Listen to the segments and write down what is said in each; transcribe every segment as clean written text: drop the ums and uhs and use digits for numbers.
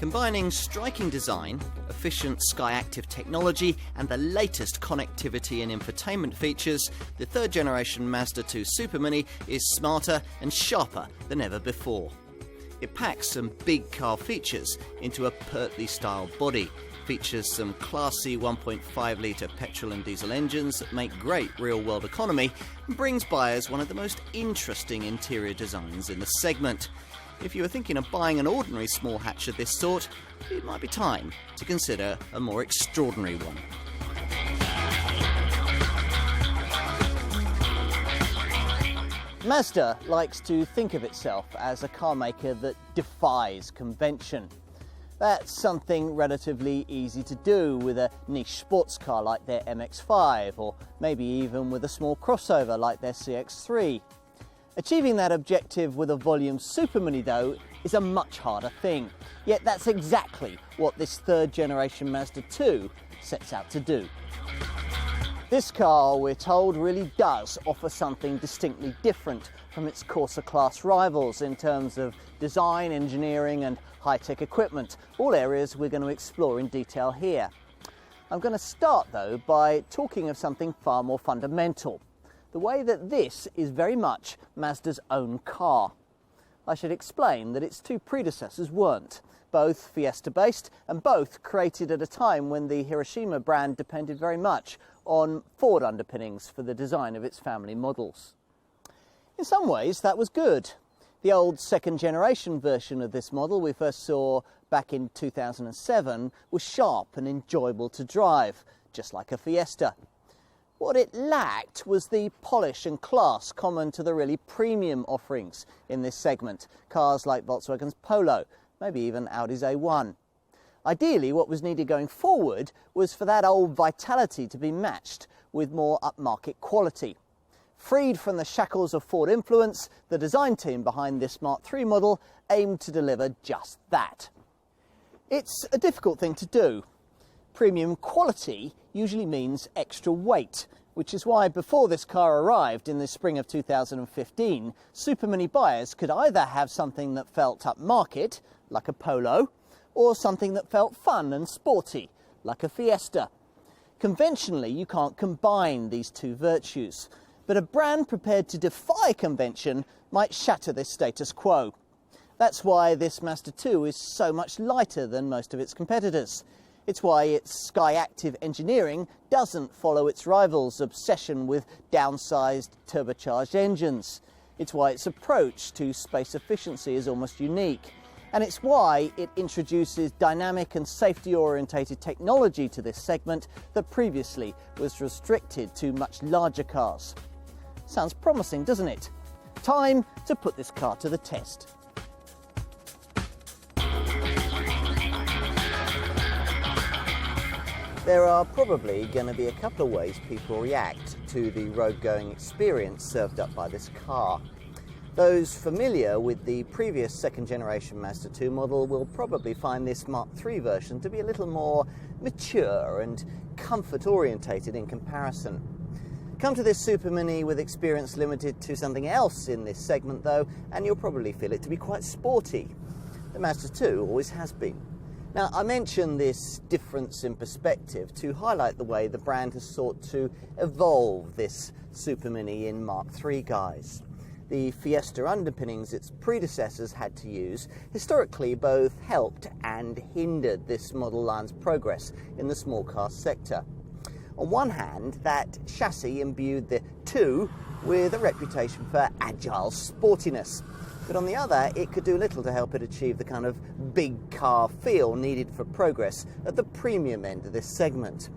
Combining striking design, efficient Skyactiv technology and the latest connectivity and infotainment features, the third generation Mazda 2 Supermini is smarter and sharper than ever before. It packs some big car features into a pertly-styled body, features some classy 1.5 litre petrol and diesel engines that make great real-world economy, and brings buyers one of the most interesting interior designs in the segment. If you were thinking of buying an ordinary small hatch of this sort, it might be time to consider a more extraordinary one. Mazda likes to think of itself as a car maker that defies convention. That's something relatively easy to do with a niche sports car like their MX-5, or maybe even with a small crossover like their CX-3. Achieving that objective with a volume Supermini, though, is a much harder thing. Yet that's exactly what this third generation Mazda 2 sets out to do. This car, we're told, really does offer something distinctly different from its Corsa class rivals in terms of design, engineering and high-tech equipment, all areas we're going to explore in detail here. I'm going to start, though, by talking of something far more fundamental. The way that this is very much Mazda's own car. I should explain that its two predecessors weren't, both Fiesta-based and both created at a time when the Hiroshima brand depended very much on Ford underpinnings for the design of its family models. In some ways that was good. The old second generation version of this model we first saw back in 2007 was sharp and enjoyable to drive, just like a Fiesta. What it lacked was the polish and class common to the really premium offerings in this segment, cars like Volkswagen's Polo, maybe even Audi's A1. Ideally, what was needed going forward was for that old vitality to be matched with more upmarket quality. Freed from the shackles of Ford influence, the design team behind this Mark III model aimed to deliver just that. It's a difficult thing to do. Premium quality usually means extra weight, which is why before this car arrived in the spring of 2015, Supermini buyers could either have something that felt upmarket, like a Polo, or something that felt fun and sporty, like a Fiesta. Conventionally, you can't combine these two virtues, but a brand prepared to defy convention might shatter this status quo. That's why this Mazda 2 is so much lighter than most of its competitors. It's why its Skyactiv engineering doesn't follow its rivals' obsession with downsized turbocharged engines. It's why its approach to space efficiency is almost unique. And it's why it introduces dynamic and safety-orientated technology to this segment that previously was restricted to much larger cars. Sounds promising, doesn't it? Time to put this car to the test. There are probably going to be a couple of ways people react to the road-going experience served up by this car. Those familiar with the previous second-generation Mazda 2 model will probably find this Mark III version to be a little more mature and comfort-orientated in comparison. Come to this Supermini with experience limited to something else in this segment, though, and you'll probably feel it to be quite sporty. The Mazda 2 always has been. Now, I mention this difference in perspective to highlight the way the brand has sought to evolve this Supermini in Mark III guise. The Fiesta underpinnings its predecessors had to use historically both helped and hindered this model line's progress in the small car sector. On one hand, that chassis imbued the 2 with a reputation for agile sportiness. But on the other, it could do little to help it achieve the kind of big car feel needed for progress at the premium end of this segment.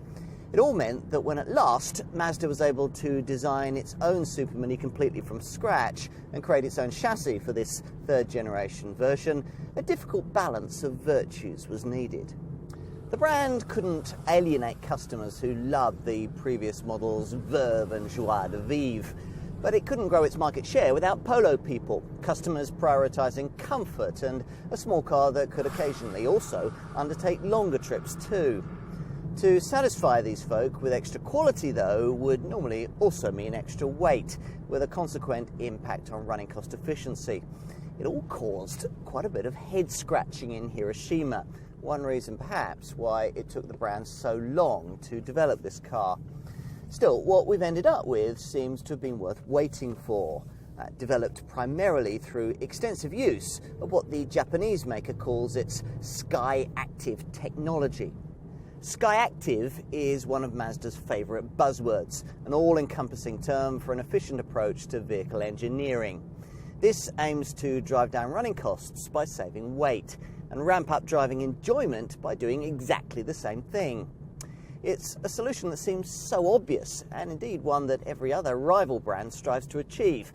It all meant that when at last Mazda was able to design its own Supermini completely from scratch and create its own chassis for this third generation version, a difficult balance of virtues was needed. The brand couldn't alienate customers who loved the previous model's verve and joie de vivre, but it couldn't grow its market share without Polo people, customers prioritising comfort and a small car that could occasionally also undertake longer trips too. To satisfy these folk with extra quality, though, would normally also mean extra weight, with a consequent impact on running cost efficiency. It all caused quite a bit of head scratching in Hiroshima. One reason perhaps why it took the brand so long to develop this car. Still, what we've ended up with seems to have been worth waiting for. Developed primarily through extensive use of what the Japanese maker calls its Skyactiv technology. Skyactiv is one of Mazda's favourite buzzwords, an all-encompassing term for an efficient approach to vehicle engineering. This aims to drive down running costs by saving weight and ramp up driving enjoyment by doing exactly the same thing. It's a solution that seems so obvious, and indeed one that every other rival brand strives to achieve,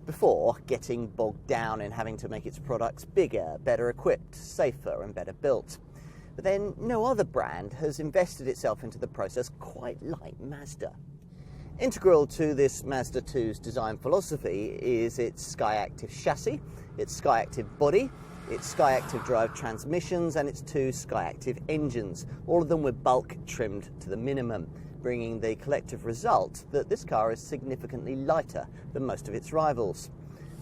before getting bogged down in having to make its products bigger, better equipped, safer and better built. But then no other brand has invested itself into the process quite like Mazda. Integral to this Mazda 2's design philosophy is its Skyactiv chassis, its Skyactiv body, its Skyactiv drive transmissions and its two Skyactiv engines, all of them with bulk trimmed to the minimum, bringing the collective result that this car is significantly lighter than most of its rivals.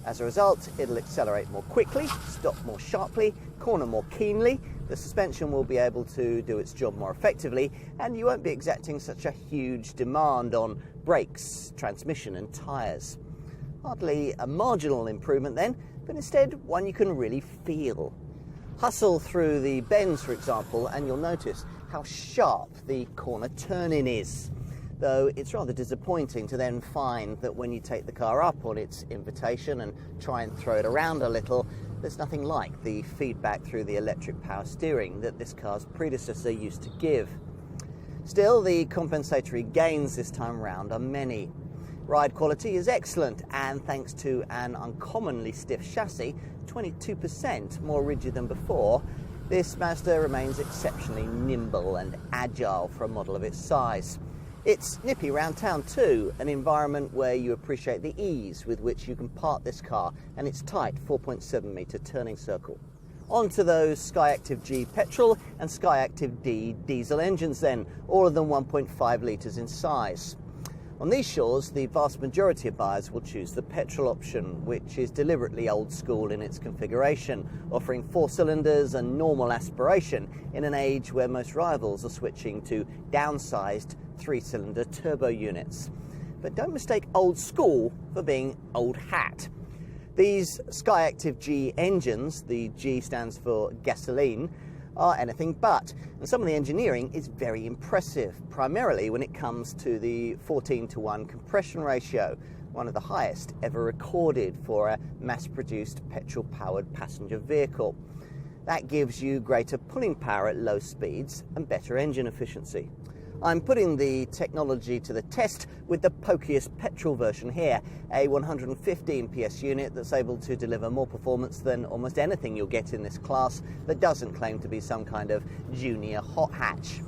As a result, it'll accelerate more quickly, stop more sharply, corner more keenly, the suspension will be able to do its job more effectively, and you won't be exacting such a huge demand on brakes, transmission and tyres. Hardly a marginal improvement then, but instead one you can really feel. Hustle through the bends, for example, and you'll notice how sharp the corner turn-in is. Though it's rather disappointing to then find that when you take the car up on its invitation and try and throw it around a little, there's nothing like the feedback through the electric power steering that this car's predecessor used to give. Still, the compensatory gains this time round are many. Ride quality is excellent, and thanks to an uncommonly stiff chassis, 22% more rigid than before, this Mazda remains exceptionally nimble and agile for a model of its size. It's nippy round town too, an environment where you appreciate the ease with which you can park this car and its tight 4.7 metre turning circle. On to those Skyactiv G petrol and Skyactiv D diesel engines then, all of them 1.5 litres in size. On these shores, the vast majority of buyers will choose the petrol option, which is deliberately old school in its configuration, offering 4 cylinders and normal aspiration in an age where most rivals are switching to downsized 3-cylinder turbo units. But don't mistake old school for being old hat. These Skyactiv G engines, the G stands for gasoline, are anything but, and some of the engineering is very impressive, primarily when it comes to the 14:1 compression ratio, one of the highest ever recorded for a mass-produced petrol-powered passenger vehicle. That gives you greater pulling power at low speeds and better engine efficiency. I'm putting the technology to the test with the pokiest petrol version here, a 115 PS unit that's able to deliver more performance than almost anything you'll get in this class that doesn't claim to be some kind of junior hot hatch.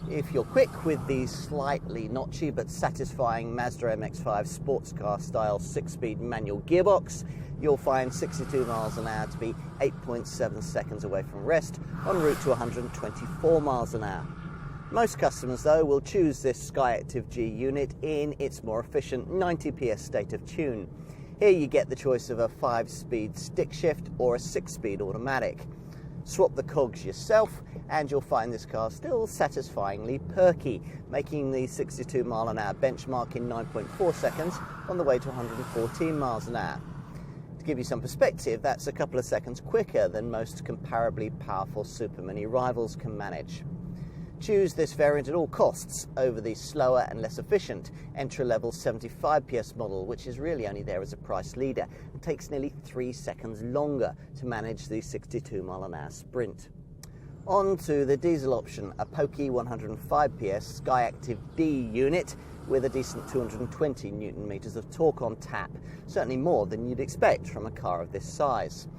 If you're quick with the slightly notchy but satisfying Mazda MX-5 sports car style 6-speed manual gearbox, you'll find 62 miles an hour to be 8.7 seconds away from rest en route to 124 miles an hour. Most customers, though, will choose this Skyactiv G unit in its more efficient 90 PS state of tune. Here you get the choice of a 5-speed stick shift or a 6-speed automatic. Swap the cogs yourself and you'll find this car still satisfyingly perky, making the 62 mile an hour benchmark in 9.4 seconds on the way to 114 miles an hour. To give you some perspective, that's a couple of seconds quicker than most comparably powerful supermini rivals can manage. Choose this variant at all costs over the slower and less efficient entry-level 75 PS model, which is really only there as a price leader and takes nearly 3 seconds longer to manage the 62 mile an hour sprint. On to the diesel option, a pokey 105 PS Skyactiv D unit with a decent 220 Newton meters of torque on tap, certainly more than you'd expect from a car of this size.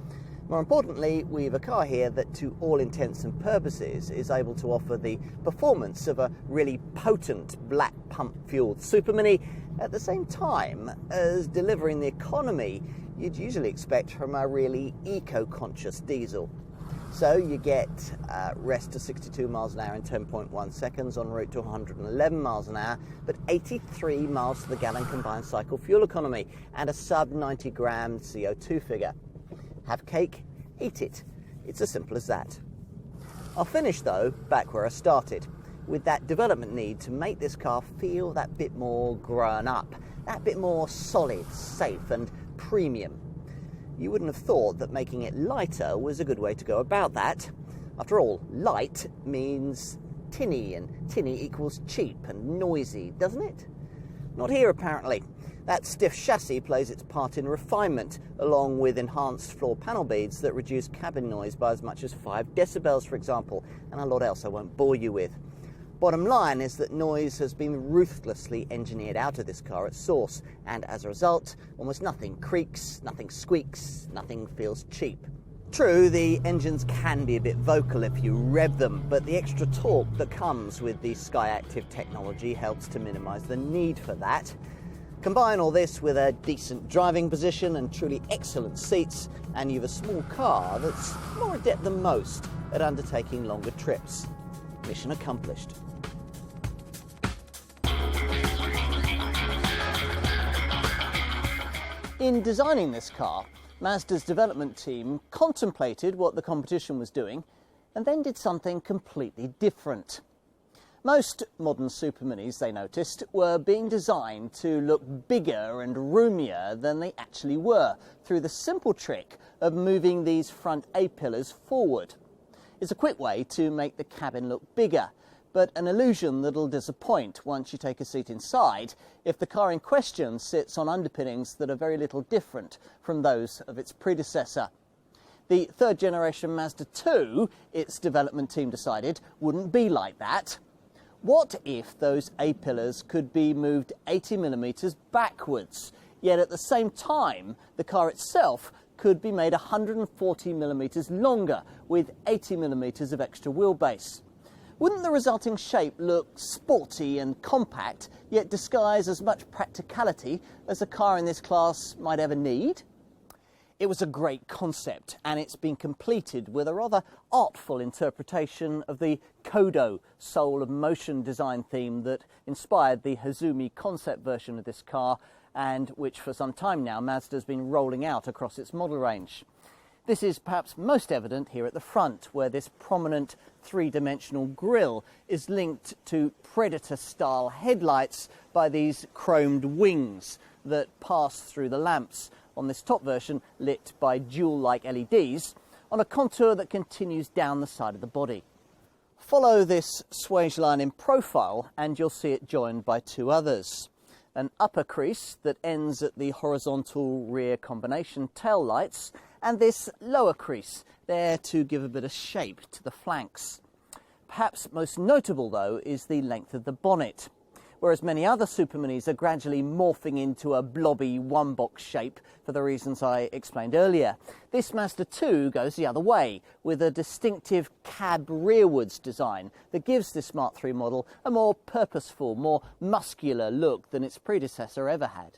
More importantly, we've a car here that to all intents and purposes is able to offer the performance of a really potent black pump fueled supermini at the same time as delivering the economy you'd usually expect from a really eco-conscious diesel. So you get rest to 62 miles an hour in 10.1 seconds en route to 111 miles an hour, but 83 miles to the gallon combined cycle fuel economy and a sub 90 gram CO2 figure. have cake, eat it. It's as simple as that. I'll finish though back where I started, with that development need to make this car feel that bit more grown up, that bit more solid, safe and premium. You wouldn't have thought that making it lighter was a good way to go about that. After all, light means tinny, and tinny equals cheap and noisy, doesn't it? Not here apparently. That stiff chassis plays its part in refinement, along with enhanced floor panel beads that reduce cabin noise by as much as 5 decibels, for example, and a lot else I won't bore you with. Bottom line is that noise has been ruthlessly engineered out of this car at source, and as a result, almost nothing creaks, nothing squeaks, nothing feels cheap. True, the engines can be a bit vocal if you rev them, but the extra torque that comes with the Skyactiv technology helps to minimise the need for that. Combine all this with a decent driving position and truly excellent seats, and you've a small car that's more adept than most at undertaking longer trips. Mission accomplished. In designing this car, Mazda's development team contemplated what the competition was doing and then did something completely different. Most modern superminis, they noticed, were being designed to look bigger and roomier than they actually were through the simple trick of moving these front A-pillars forward. It's a quick way to make the cabin look bigger, but an illusion that'll disappoint once you take a seat inside if the car in question sits on underpinnings that are very little different from those of its predecessor. The third generation Mazda 2, its development team decided, wouldn't be like that. What if those A-pillars could be moved 80mm backwards, yet at the same time the car itself could be made 140mm longer with 80mm of extra wheelbase? Wouldn't the resulting shape look sporty and compact, yet disguise as much practicality as a car in this class might ever need? It was a great concept, and it's been completed with a rather artful interpretation of the Kodo soul of motion design theme that inspired the Hazumi concept version of this car, and which for some time now Mazda's been rolling out across its model range. This is perhaps most evident here at the front, where this prominent three-dimensional grille is linked to Predator-style headlights by these chromed wings that pass through the lamps, on this top version lit by jewel-like LEDs, on a contour that continues down the side of the body. Follow this swage line in profile and you'll see it joined by 2 others. An upper crease that ends at the horizontal rear combination tail lights, and this lower crease there to give a bit of shape to the flanks. Perhaps most notable though is the length of the bonnet. Whereas many other superminis are gradually morphing into a blobby one-box shape for the reasons I explained earlier, this Mazda 2 goes the other way, with a distinctive cab rearwards design that gives this Mark III model a more purposeful, more muscular look than its predecessor ever had.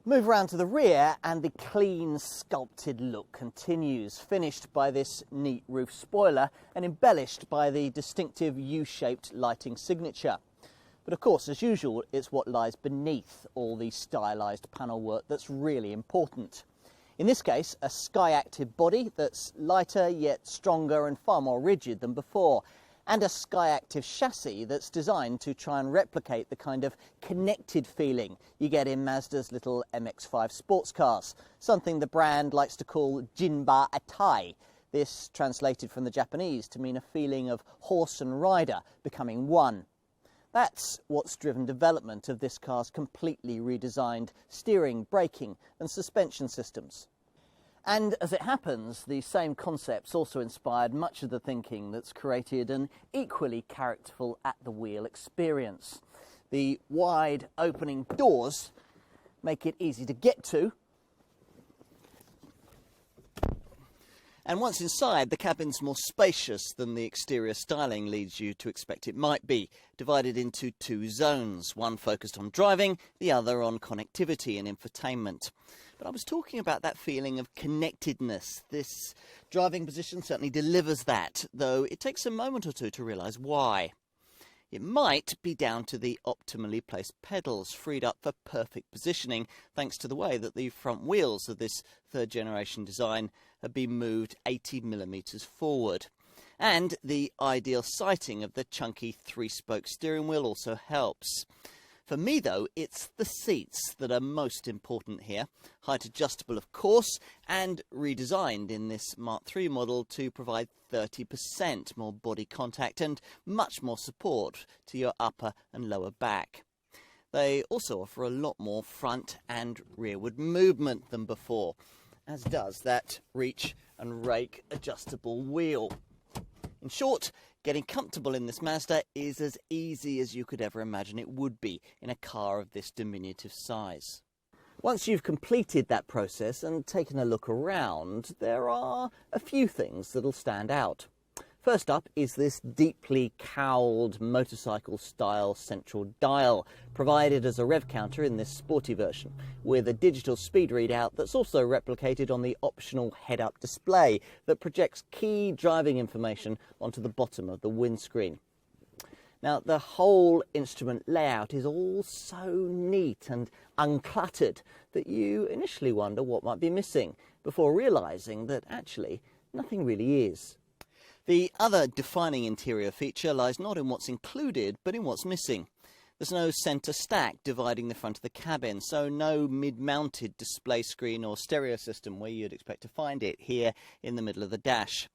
Move around to the rear and the clean, sculpted look continues, finished by this neat roof spoiler and embellished by the distinctive U-shaped lighting signature. But of course, as usual, it's what lies beneath all the stylised panel work that's really important. In this case, a Skyactiv body that's lighter yet stronger and far more rigid than before, and a Skyactiv chassis that's designed to try and replicate the kind of connected feeling you get in Mazda's little MX-5 sports cars, something the brand likes to call Jinba Ittai. This translated from the Japanese to mean a feeling of horse and rider becoming one. That's what's driven development of this car's completely redesigned steering, braking and suspension systems. And as it happens, the same concepts also inspired much of the thinking that's created an equally characterful at-the-wheel experience. The wide opening doors make it easy to get to, and once inside, the cabin's more spacious than the exterior styling leads you to expect it might be, divided into 2 zones, one focused on driving, the other on connectivity and infotainment. But I was talking about that feeling of connectedness. This driving position certainly delivers that, though it takes a moment or two to realise why. It might be down to the optimally placed pedals freed up for perfect positioning thanks to the way that the front wheels of this third generation design have been moved 80mm forward. And the ideal sighting of the chunky 3-spoke steering wheel also helps. For me though, it's the seats that are most important here. Height adjustable of course, and redesigned in this Mark III model to provide 30% more body contact and much more support to your upper and lower back. They also offer a lot more front and rearward movement than before, as does that reach and rake adjustable wheel. In short, getting comfortable in this Mazda is as easy as you could ever imagine it would be in a car of this diminutive size. Once you've completed that process and taken a look around, there are a few things that'll stand out. First up is this deeply cowled motorcycle-style central dial, provided as a rev counter in this sporty version, with a digital speed readout that's also replicated on the optional head-up display that projects key driving information onto the bottom of the windscreen. Now, the whole instrument layout is all so neat and uncluttered that you initially wonder what might be missing, before realising that actually nothing really is. The other defining interior feature lies not in what's included, but in what's missing. There's no centre stack dividing the front of the cabin, so no mid-mounted display screen or stereo system where you'd expect to find it here in the middle of the dash.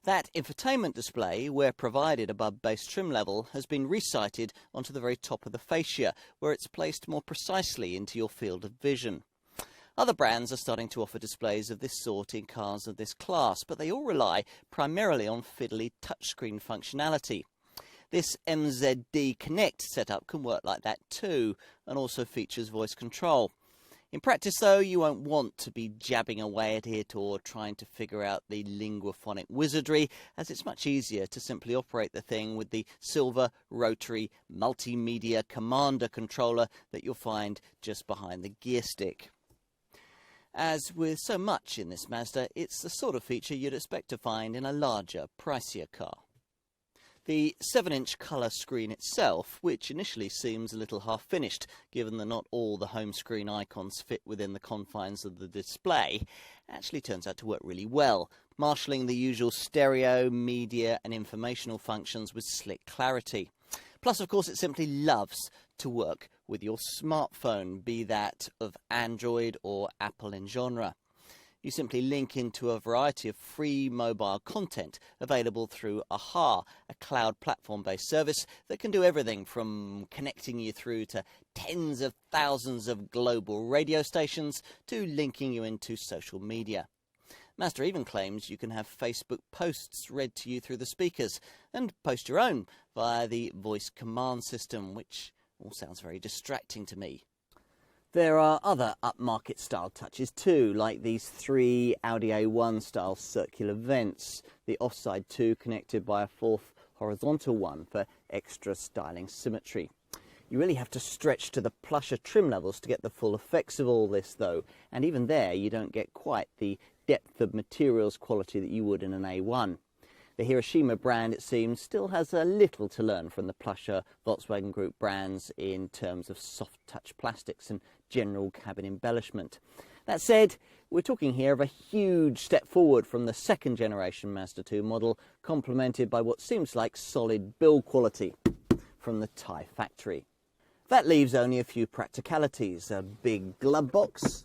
That infotainment display, where provided above base trim level, has been resighted onto the very top of the fascia, where it's placed more precisely into your field of vision. Other brands are starting to offer displays of this sort in cars of this class, but they all rely primarily on fiddly touchscreen functionality. This MZD Connect setup can work like that too, and also features voice control. In practice though, you won't want to be jabbing away at it or trying to figure out the linguaphonic wizardry, as it's much easier to simply operate the thing with the silver rotary multimedia commander controller that you'll find just behind the gear stick. As with so much in this Mazda, it's the sort of feature you'd expect to find in a larger, pricier car. The 7-inch colour screen itself, which initially seems a little half-finished, given that not all the home screen icons fit within the confines of the display, actually turns out to work really well, marshalling the usual stereo, media and informational functions with slick clarity. Plus, of course, it simply loves to work with your smartphone, be that of Android or Apple in genre. You simply link into a variety of free mobile content available through AHA, a cloud platform-based service that can do everything from connecting you through to tens of thousands of global radio stations to linking you into social media. Mazda even claims you can have Facebook posts read to you through the speakers and post your own via the voice command system, which all sounds very distracting to me. There are other upmarket style touches too, like these 3 Audi A1 style circular vents, the offside 2 connected by a 4th horizontal one for extra styling symmetry. You really have to stretch to the plusher trim levels to get the full effects of all this though, and even there you don't get quite the depth of materials quality that you would in an A1. The Hiroshima brand, it seems, still has a little to learn from the plusher Volkswagen Group brands in terms of soft touch plastics and general cabin embellishment. That said, we're talking here of a huge step forward from the second generation Mazda 2 model, complemented by what seems like solid build quality from the Ittai factory. That leaves only a few practicalities: a big glove box,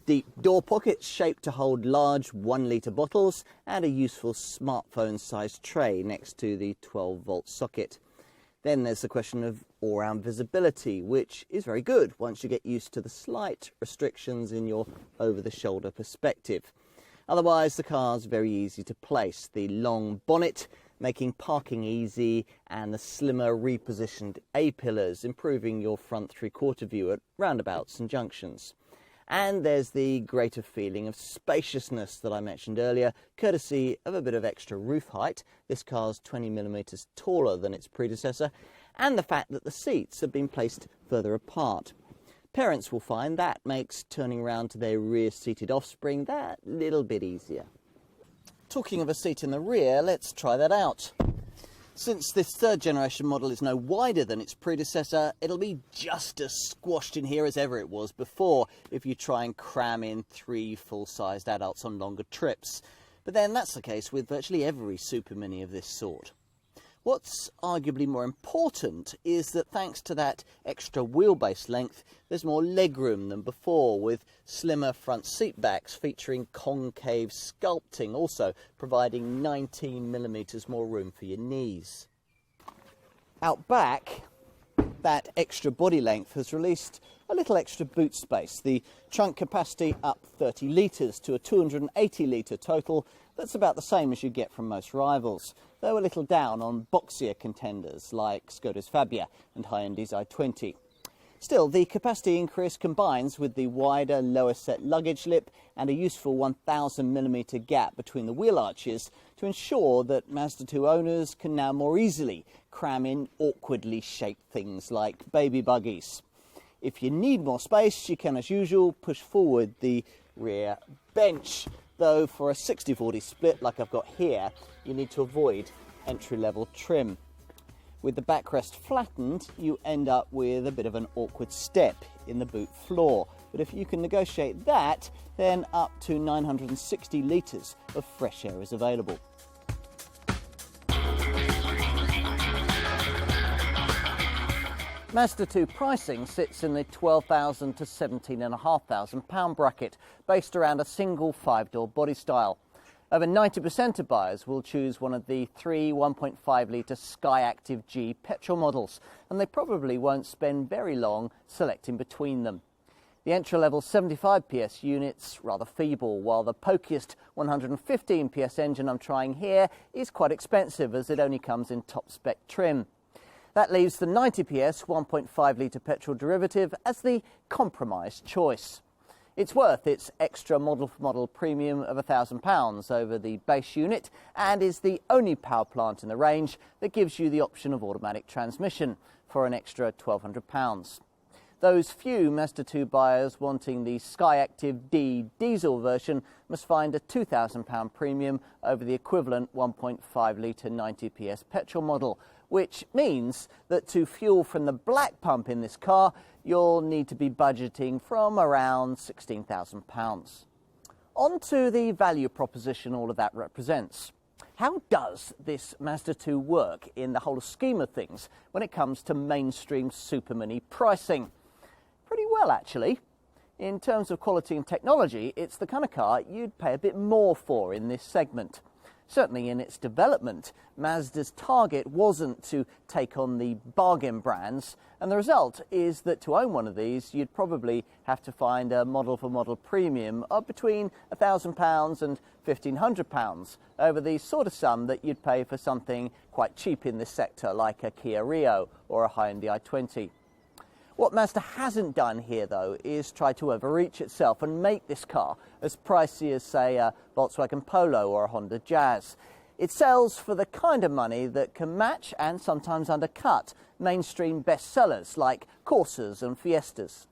deep door pockets shaped to hold large 1-litre bottles, and a useful smartphone-sized tray next to the 12-volt socket. Then there's the question of all-round visibility, which is very good once you get used to the slight restrictions in your over-the-shoulder perspective. Otherwise, the car's very easy to place. The long bonnet making parking easy, and the slimmer repositioned A-pillars improving your front three-quarter view at roundabouts and junctions. And there's the greater feeling of spaciousness that I mentioned earlier, courtesy of a bit of extra roof height. This car's 20mm taller than its predecessor, and the fact that the seats have been placed further apart. Parents will find that makes turning around to their rear-seated offspring that little bit easier. Talking of a seat in the rear, let's try that out. Since this third generation model is no wider than its predecessor, it'll be just as squashed in here as ever it was before if you try and cram in 3 full-sized adults on longer trips. But then that's the case with virtually every supermini of this sort. What's arguably more important is that thanks to that extra wheelbase length, there's more legroom than before, with slimmer front seat backs featuring concave sculpting, also providing 19mm more room for your knees. Out back, that extra body length has released a little extra boot space. The trunk capacity up 30 litres to a 280 litre total. That's about the same as you get from most rivals, though a little down on boxier contenders like Skoda's Fabia and Hyundai's i20. Still, the capacity increase combines with the wider, lower set luggage lip and a useful 1000mm gap between the wheel arches to ensure that Mazda 2 owners can now more easily cram in awkwardly shaped things like baby buggies. If you need more space, you can, as usual, push forward the rear bench, though for a 60-40 split like I've got here, you need to avoid entry-level trim. With the backrest flattened, you end up with a bit of an awkward step in the boot floor. But if you can negotiate that, then up to 960 litres of fresh air is available. Mazda 2 pricing sits in the £12,000 to £17,500 bracket, based around a single 5-door body style. Over 90% of buyers will choose one of the 3 1.5-litre Skyactiv G petrol models, and they probably won't spend very long selecting between them. The entry-level 75 PS unit's rather feeble, while the pokiest 115 PS engine I'm trying here is quite expensive, as it only comes in top-spec trim. That leaves the 90 PS 1.5-litre petrol derivative as the compromise choice. It's worth its extra model-for-model premium of £1,000 over the base unit, and is the only power plant in the range that gives you the option of automatic transmission for an extra £1,200. Those few Mazda 2 buyers wanting the Skyactiv D diesel version must find a £2,000 premium over the equivalent 1.5-litre 90 PS petrol model, which means that to fuel from the black pump in this car, you'll need to be budgeting from around £16,000. On to the value proposition all of that represents. How does this Mazda 2 work in the whole scheme of things when it comes to mainstream supermini pricing? Pretty well, actually. In terms of quality and technology, it's the kind of car you'd pay a bit more for in this segment. Certainly in its development, Mazda's target wasn't to take on the bargain brands, and the result is that to own one of these, you'd probably have to find a model-for-model premium of between £1,000 and £1,500 over the sort of sum that you'd pay for something quite cheap in this sector, like a Kia Rio or a Hyundai i20. What Mazda hasn't done here, though, is try to overreach itself and make this car as pricey as, say, a Volkswagen Polo or a Honda Jazz. It sells for the kind of money that can match and sometimes undercut mainstream bestsellers like Corsas and Fiestas.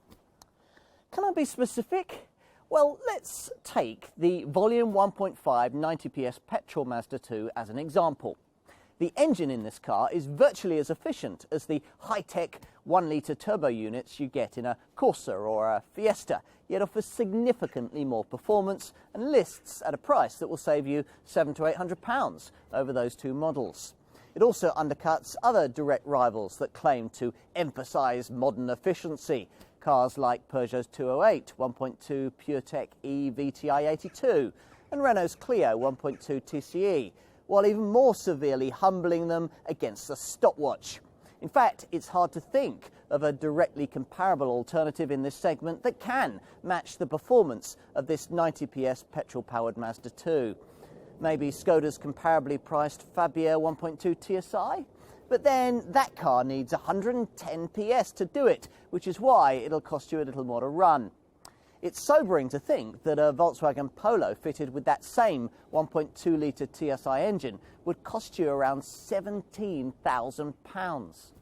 Can I be specific? Well, let's take the volume 1.5 90 PS petrol Mazda 2 as an example. The engine in this car is virtually as efficient as the high-tech 1-litre turbo units you get in a Corsa or a Fiesta, yet offers significantly more performance and lists at a price that will save you £700 to £800 over those two models. It also undercuts other direct rivals that claim to emphasise modern efficiency, cars like Peugeot's 208 1.2 PureTech E VTI 82 and Renault's Clio 1.2 TCE, while even more severely humbling them against the stopwatch. In fact, it's hard to think of a directly comparable alternative in this segment that can match the performance of this 90 PS petrol-powered Mazda 2. Maybe Skoda's comparably priced Fabia 1.2 TSI? But then that car needs 110 PS to do it, which is why it'll cost you a little more to run. It's sobering to think that a Volkswagen Polo fitted with that same 1.2-litre TSI engine would cost you around £17,000.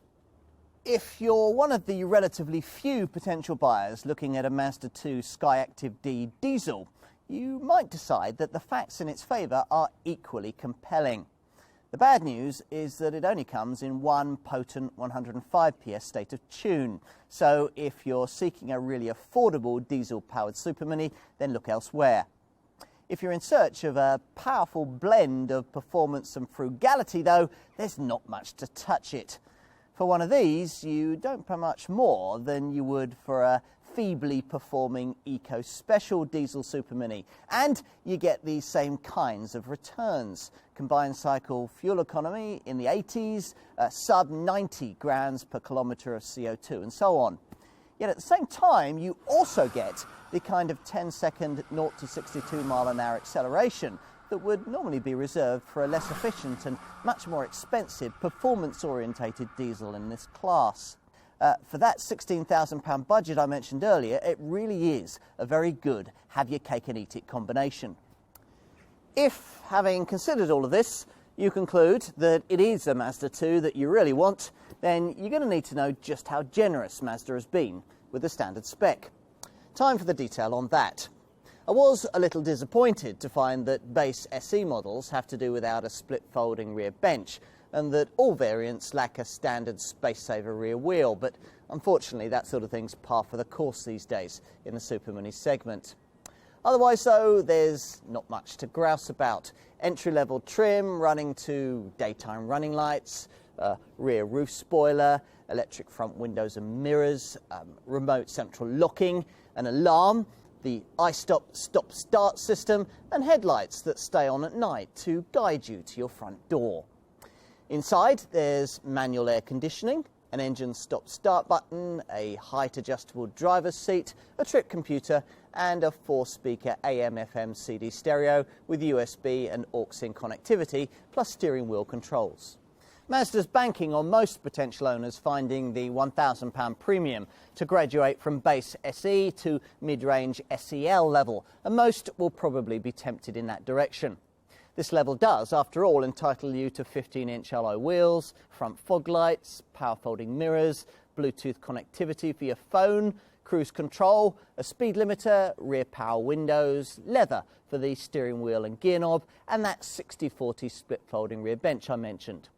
If you're one of the relatively few potential buyers looking at a Mazda 2 Skyactiv D diesel, you might decide that the facts in its favour are equally compelling. The bad news is that it only comes in one potent 105 PS state of tune. So if you're seeking a really affordable diesel-powered supermini, then look elsewhere. If you're in search of a powerful blend of performance and frugality, though, there's not much to touch it. For one of these, you don't pay much more than you would for a feebly performing eco-special diesel supermini, and you get the same kinds of returns. Combined cycle fuel economy in the 80s, sub 90 grams per kilometre of CO2 and so on. Yet at the same time, you also get the kind of 10-second 0 to 62 mile an hour acceleration that would normally be reserved for a less efficient and much more expensive performance-orientated diesel in this class. For that £16,000 budget I mentioned earlier, it really is a very good have-your-cake-and-eat-it combination. If, having considered all of this, you conclude that it is a Mazda 2 that you really want, then you're going to need to know just how generous Mazda has been with the standard spec. Time for the detail on that. I was a little disappointed to find that base SE models have to do without a split-folding rear bench, and that all variants lack a standard space-saver rear wheel, but unfortunately that sort of thing's par for the course these days in the supermini segment. Otherwise though, there's not much to grouse about. Entry-level trim running to daytime running lights, rear roof spoiler, electric front windows and mirrors, remote central locking, an alarm, the iStop stop-start system, and headlights that stay on at night to guide you to your front door. Inside, there's manual air conditioning, an engine stop-start button, a height-adjustable driver's seat, a trip computer, and a 4-speaker AM/FM CD stereo with USB and aux-in connectivity, plus steering wheel controls. Mazda's banking on most potential owners finding the £1,000 premium to graduate from base SE to mid-range SEL level, and most will probably be tempted in that direction. This level does, after all, entitle you to 15-inch alloy wheels, front fog lights, power folding mirrors, Bluetooth connectivity for your phone, cruise control, a speed limiter, rear power windows, leather for the steering wheel and gear knob, and that 60/40 split folding rear bench I mentioned.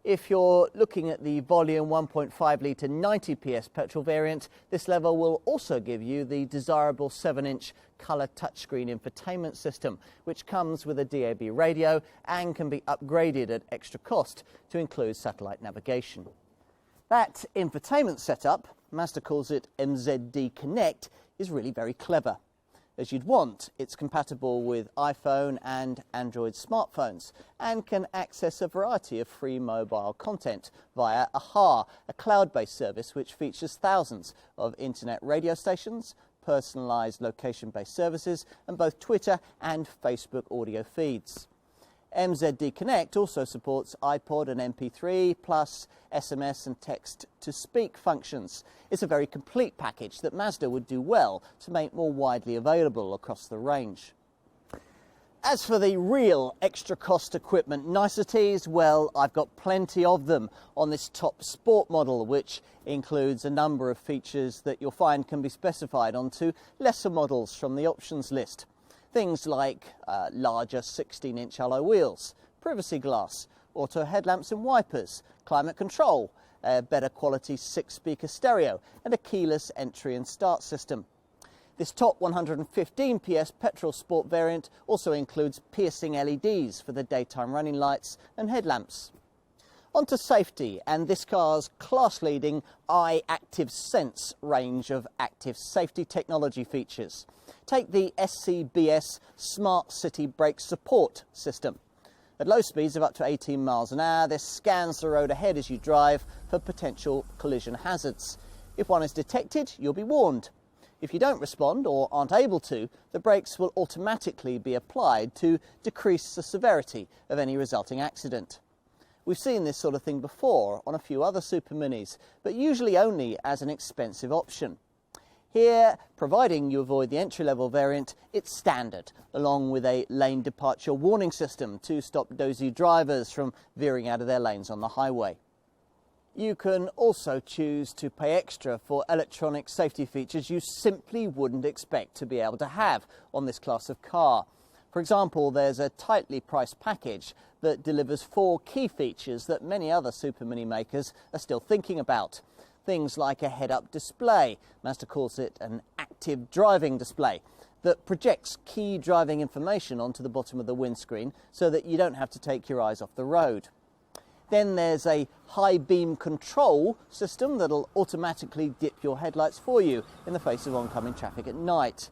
If you're looking at the volume 1.5 litre 90 PS petrol variant, this level will also give you the desirable 7-inch colour touchscreen infotainment system, which comes with a DAB radio and can be upgraded at extra cost to include satellite navigation. That infotainment setup, Mazda calls it MZD Connect, is really very clever. As you'd want, it's compatible with iPhone and Android smartphones and can access a variety of free mobile content via AHA, a cloud-based service which features thousands of internet radio stations, personalised location-based services, and both Twitter and Facebook audio feeds. MZD Connect also supports iPod and MP3, plus SMS and text-to-speak functions. It's a very complete package that Mazda would do well to make more widely available across the range. As for the real extra cost equipment niceties, well, I've got plenty of them on this top sport model, which includes a number of features that you'll find can be specified onto lesser models from the options list. Things like larger 16-inch alloy wheels, privacy glass, auto headlamps and wipers, climate control, a better quality 6-speaker stereo, and a keyless entry and start system. This top 115 PS petrol sport variant also includes piercing LEDs for the daytime running lights and headlamps. On to safety and this car's class-leading iActiv Sense range of active safety technology features. Take the SCBS Smart City Brake Support system. At low speeds of up to 18 miles an hour, this scans the road ahead as you drive for potential collision hazards. If one is detected, you'll be warned. If you don't respond or aren't able to, the brakes will automatically be applied to decrease the severity of any resulting accident. We've seen this sort of thing before on a few other superminis, but usually only as an expensive option. Here, providing you avoid the entry-level variant, it's standard, along with a lane departure warning system to stop dozy drivers from veering out of their lanes on the highway. You can also choose to pay extra for electronic safety features you simply wouldn't expect to be able to have on this class of car. For example, there's a tightly priced package that delivers 4 key features that many other supermini makers are still thinking about. Things like a head-up display, Mazda calls it an active driving display, that projects key driving information onto the bottom of the windscreen so that you don't have to take your eyes off the road. Then there's a high beam control system that'll automatically dip your headlights for you in the face of oncoming traffic at night.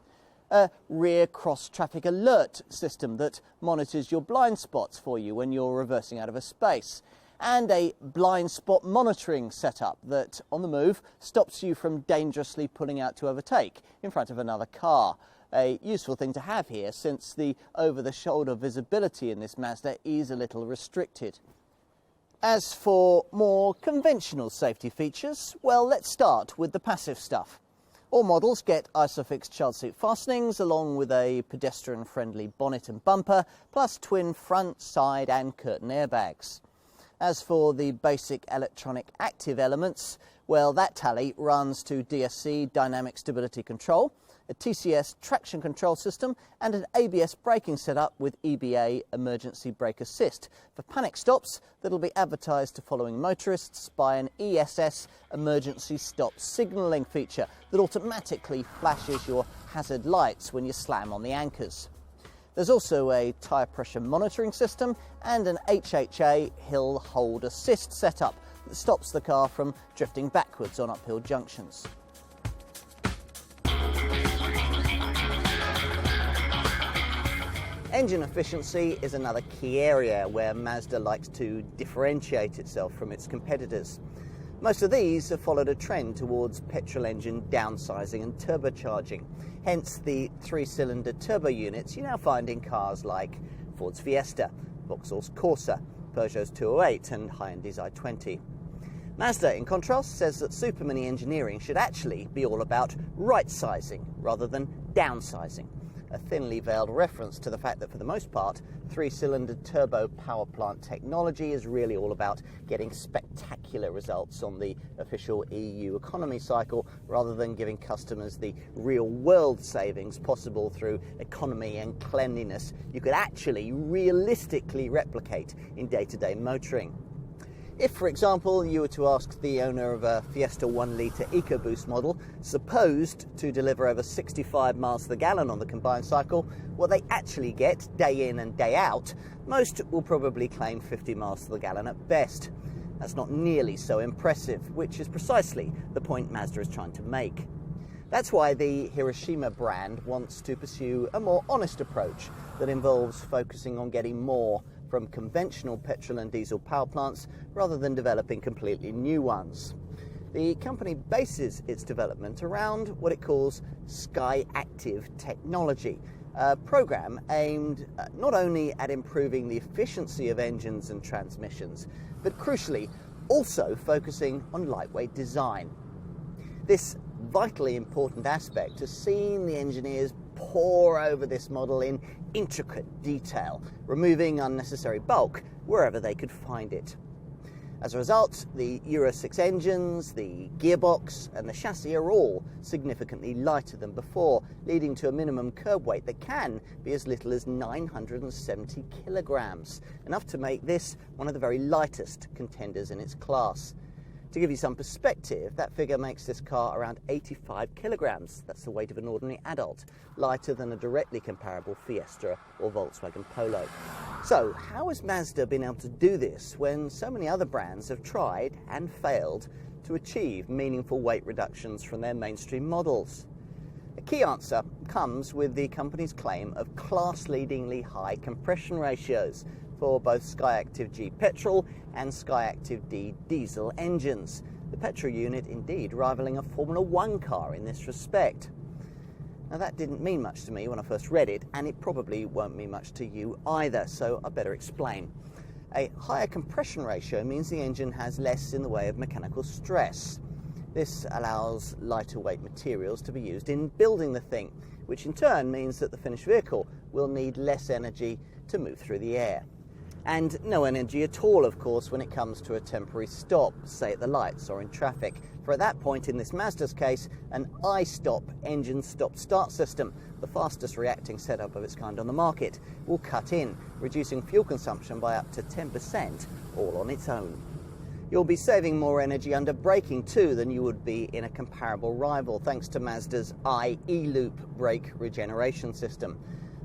A rear cross traffic alert system that monitors your blind spots for you when you're reversing out of a space. And a blind spot monitoring setup that, on the move, stops you from dangerously pulling out to overtake in front of another car. A useful thing to have here, since the over-the-shoulder visibility in this Mazda is a little restricted. As for more conventional safety features, well, let's start with the passive stuff. All models get ISOFIX child seat fastenings along with a pedestrian-friendly bonnet and bumper, plus twin front, side and curtain airbags. As for the basic electronic active elements, well, that tally runs to DSC dynamic stability control, a TCS traction control system and an ABS braking setup with EBA emergency brake assist for panic stops that'll be advertised to following motorists by an ESS emergency stop signalling feature that automatically flashes your hazard lights when you slam on the anchors. There's also a tyre pressure monitoring system and an HHA hill hold assist setup that stops the car from drifting backwards on uphill junctions. Engine efficiency is another key area where Mazda likes to differentiate itself from its competitors. Most of these have followed a trend towards petrol engine downsizing and turbocharging, hence the 3-cylinder turbo units you now find in cars like Ford's Fiesta, Vauxhall's Corsa, Peugeot's 208 and Hyundai's i20. Mazda, in contrast, says that supermini engineering should actually be all about right-sizing rather than downsizing. A thinly veiled reference to the fact that, for the most part, 3-cylinder turbo power plant technology is really all about getting spectacular results on the official EU economy cycle, rather than giving customers the real-world savings possible through economy and cleanliness you could actually realistically replicate in day-to-day motoring. If, for example, you were to ask the owner of a Fiesta 1-litre EcoBoost model, supposed to deliver over 65 miles to the gallon on the combined cycle, what they actually get day in and day out, most will probably claim 50 miles to the gallon at best. That's not nearly so impressive, which is precisely the point Mazda is trying to make. That's why the Hiroshima brand wants to pursue a more honest approach that involves focusing on getting more from conventional petrol and diesel power plants rather than developing completely new ones. The company bases its development around what it calls Skyactiv technology, a program aimed not only at improving the efficiency of engines and transmissions, but crucially also focusing on lightweight design. This vitally important aspect has seen the engineers pore over this model in intricate detail, removing unnecessary bulk wherever they could find it. As a result, the Euro 6 engines, the gearbox and the chassis are all significantly lighter than before, leading to a minimum curb weight that can be as little as 970 kilograms, enough to make this one of the very lightest contenders in its class. To give you some perspective, that figure makes this car around 85 kilograms. That's the weight of an ordinary adult, lighter than a directly comparable Fiesta or Volkswagen Polo. So, how has Mazda been able to do this when so many other brands have tried and failed to achieve meaningful weight reductions from their mainstream models? A key answer comes with the company's claim of class-leadingly high compression ratios for both Skyactiv G petrol and Skyactiv D diesel engines, the petrol unit indeed rivaling a Formula 1 car in this respect. Now, that didn't mean much to me when I first read it, and it probably won't mean much to you either, so I better explain. A higher compression ratio means the engine has less in the way of mechanical stress. This allows lighter weight materials to be used in building the thing, which in turn means that the finished vehicle will need less energy to move through the air. And no energy at all, of course, when it comes to a temporary stop, say at the lights or in traffic. For at that point, in this Mazda's case, an I-stop engine stop-start system, the fastest reacting setup of its kind on the market, will cut in, reducing fuel consumption by up to 10% all on its own. You'll be saving more energy under braking too than you would be in a comparable rival, thanks to Mazda's i-eLoop brake regeneration system.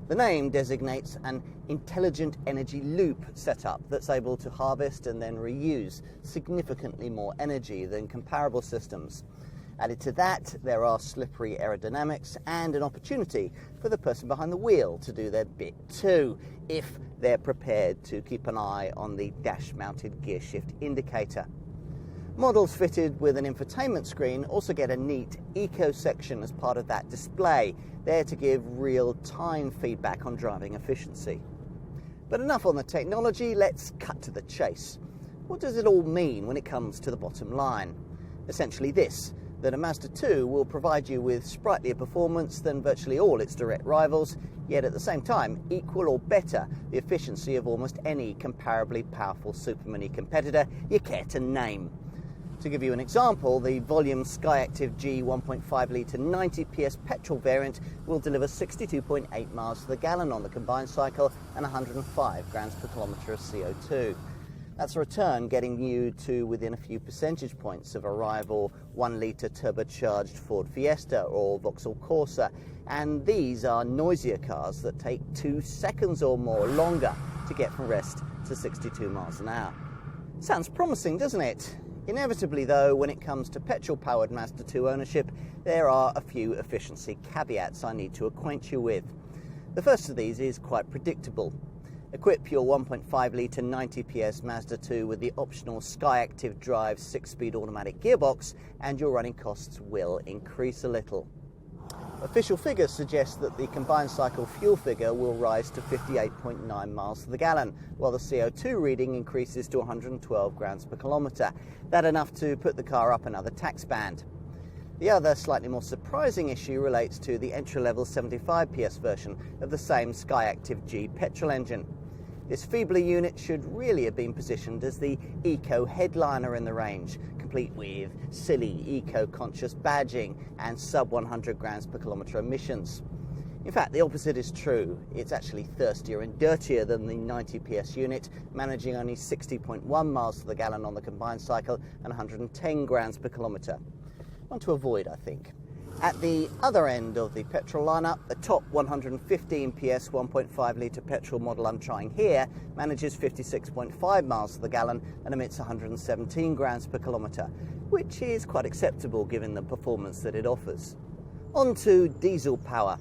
The name designates an intelligent energy loop setup that's able to harvest and then reuse significantly more energy than comparable systems. Added to that, there are slippery aerodynamics and an opportunity for the person behind the wheel to do their bit too, if they're prepared to keep an eye on the dash-mounted gear shift indicator. Models fitted with an infotainment screen also get a neat eco section as part of that display, there to give real-time feedback on driving efficiency. But enough on the technology, let's cut to the chase. What does it all mean when it comes to the bottom line? Essentially this, that a Mazda 2 will provide you with sprightlier performance than virtually all its direct rivals, yet at the same time equal or better the efficiency of almost any comparably powerful supermini competitor you care to name. To give you an example, the volume Skyactiv G 1.5 litre 90 PS petrol variant will deliver 62.8 miles to the gallon on the combined cycle and 105 grams per kilometre of CO2. That's a return getting you to within a few percentage points of a rival 1 litre turbocharged Ford Fiesta or Vauxhall Corsa, and these are noisier cars that take 2 seconds or more longer to get from rest to 62 miles an hour. Sounds promising, doesn't it? Inevitably though, when it comes to petrol-powered Mazda 2 ownership, there are a few efficiency caveats I need to acquaint you with. The first of these is quite predictable. Equip your 1.5 litre 90 PS Mazda 2 with the optional Skyactiv Drive 6-speed automatic gearbox and your running costs will increase a little. Official figures suggest that the combined cycle fuel figure will rise to 58.9 miles to the gallon, while the CO2 reading increases to 112 grams per kilometre. That's enough to put the car up another tax band. The other slightly more surprising issue relates to the entry-level 75 PS version of the same Skyactiv G petrol engine. This feebler unit should really have been positioned as the eco headliner in the range, complete with silly eco-conscious badging and sub 100 grams per kilometre emissions. In fact, the opposite is true. It's actually thirstier and dirtier than the 90 PS unit, managing only 60.1 miles to the gallon on the combined cycle and 110 grams per kilometre. One to avoid, I think. At the other end of the petrol lineup, the top 115 PS 1.5 litre petrol model I'm trying here manages 56.5 miles to the gallon and emits 117 grams per kilometre, which is quite acceptable given the performance that it offers. On to diesel power.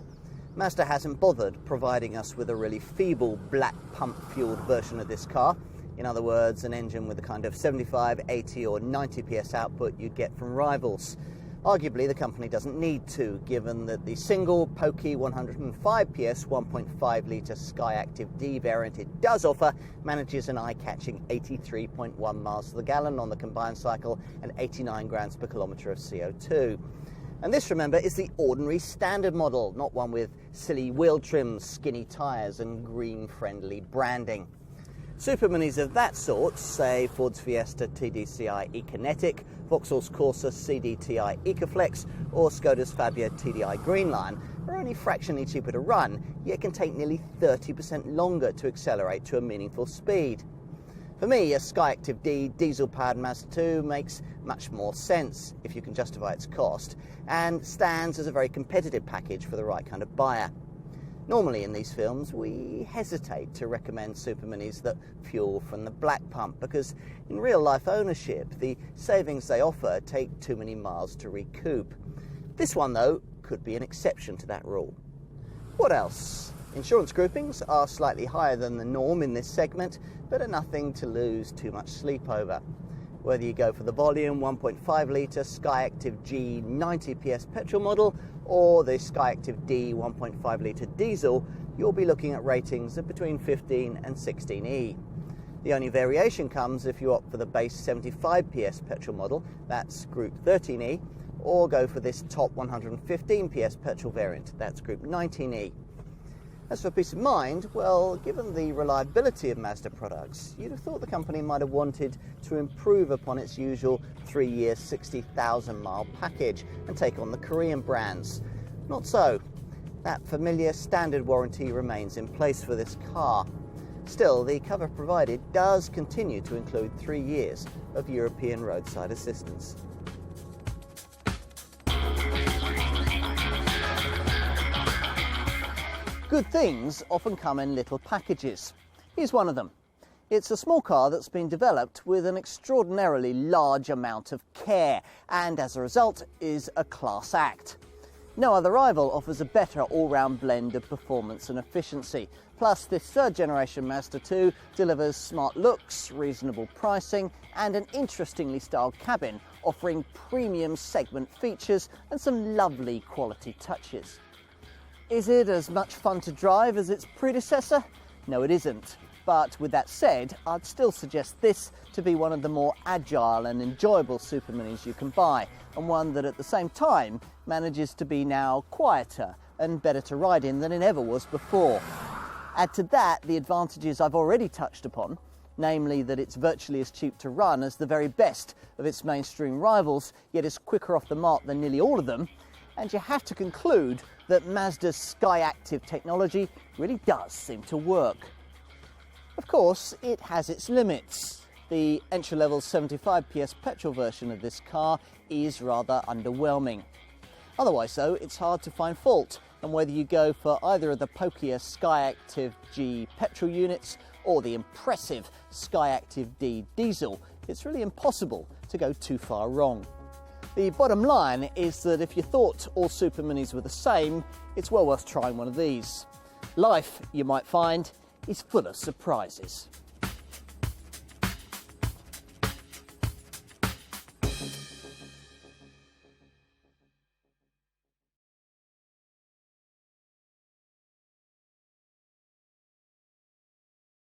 Mazda hasn't bothered providing us with a really feeble black pump fueled version of this car. In other words, an engine with the kind of 75, 80 or 90 PS output you'd get from rivals. Arguably, the company doesn't need to, given that the single, pokey 105 PS 1.5 litre Skyactiv D variant it does offer manages an eye-catching 83.1 miles to the gallon on the combined cycle and 89 grams per kilometre of CO2. And this, remember, is the ordinary standard model, not one with silly wheel trims, skinny tyres and green-friendly branding. Superminis of that sort, say Ford's Fiesta TDCi eKinetic, Vauxhall's Corsa CDTi EcoFlex, or Skoda's Fabia TDI Greenline, are only fractionally cheaper to run, yet can take nearly 30% longer to accelerate to a meaningful speed. For me, a Skyactiv D diesel-powered Mazda 2 makes much more sense, if you can justify its cost, and stands as a very competitive package for the right kind of buyer. Normally in these films, we hesitate to recommend superminis that fuel from the black pump because in real-life ownership, the savings they offer take too many miles to recoup. This one, though, could be an exception to that rule. What else? Insurance groupings are slightly higher than the norm in this segment, but are nothing to lose too much sleep over. Whether you go for the volume 1.5 litre Skyactiv G 90 PS petrol model or the Skyactiv D 1.5 litre diesel, you'll be looking at ratings of between 15 and 16E. The only variation comes if you opt for the base 75 PS petrol model, that's Group 13E, or go for this top 115 PS petrol variant, that's Group 19E. As for peace of mind, well, given the reliability of Mazda products, you'd have thought the company might have wanted to improve upon its usual 3-year, 60,000 mile package and take on the Korean brands. Not so. That familiar standard warranty remains in place for this car. Still, the cover provided does continue to include 3 years of European roadside assistance. Good things often come in little packages. Here's one of them. It's a small car that's been developed with an extraordinarily large amount of care and as a result is a class act. No other rival offers a better all-round blend of performance and efficiency. Plus, this third generation Mazda 2 delivers smart looks, reasonable pricing and an interestingly styled cabin offering premium segment features and some lovely quality touches. Is it as much fun to drive as its predecessor? No, it isn't. But with that said, I'd still suggest this to be one of the more agile and enjoyable superminis you can buy, and one that at the same time manages to be now quieter and better to ride in than it ever was before. Add to that the advantages I've already touched upon, namely that it's virtually as cheap to run as the very best of its mainstream rivals, yet is quicker off the mark than nearly all of them, and you have to conclude that Mazda's Skyactiv technology really does seem to work. Of course, it has its limits. The entry-level 75 PS petrol version of this car is rather underwhelming. Otherwise though, it's hard to find fault, and whether you go for either of the pokier Skyactiv G petrol units or the impressive Skyactiv D diesel, it's really impossible to go too far wrong. The bottom line is that if you thought all superminis were the same, it's well worth trying one of these. Life, you might find, is full of surprises.